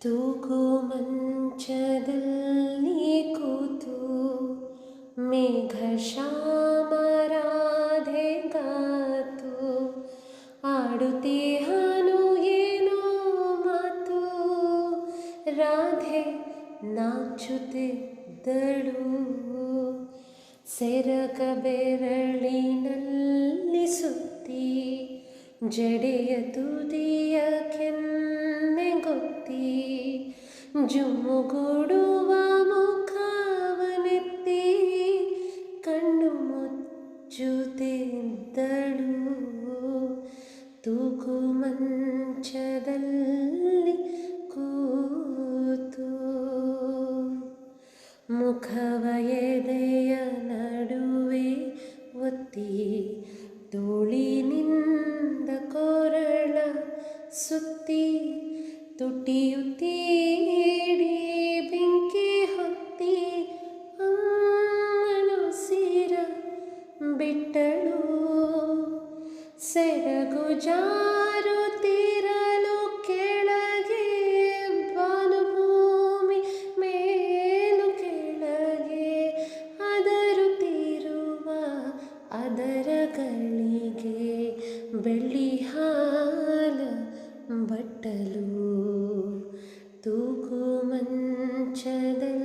ತೂಗು ಮಂಚದಲ್ಲಿ ಕೂತು ಮೇಘ ಶ್ಯಾಮರಾಧೆಗಾತು ಆಡುತ್ತೀಹಾನು ಏನೋ ಮಾತು. ರಾಧೆ ನಾಚುತ್ತಿದ್ದಳು ಸೆರಗ ಬೆರಳಿನಲ್ಲಿ ಸುತ್ತಿ, ಜಡೆಯ ತುದಿಯ ಕೆನ್ನೆಗೊತ್ತಿ, ಜುಮ್ಮುಗೂಡುವ ಮುಖವನೆತ್ತಿ ಕಣ್ಣು ಮುಚ್ಚುತ್ತಿದ್ದಳು. ತೂಗು ಮಂಚದಲ್ಲಿ ಕೂತು ಮುಖವ ಎದೆಯ ನಡುವೆ ಒತ್ತಿ, ತೋಳಿನಿಂದ ಕೊರಳ ಸುತ್ತಿ, ತುಟಿಯು ತೀಡಿ ಬೆಂಕಿ ಹೊತ್ತಿ ಅಮ್ಮನ ಸಿರ ಬಿಟ್ಟಳು. ಸೆರಗು ಜಾರುತ್ತಿರಲು ಕೆಳಗೆ ಭಾನುಭೂಮಿ ಮೇಲು ಕೆಳಗೆ ಅದರುತ್ತಿರುವ ಅದರ ಗಳಿಗೆ ಬೆಳ್ಳಿ ಹಾಲ ಬಟ್ಟಲು. ತೂಗು ಮಂಚದಲ್ಲಿ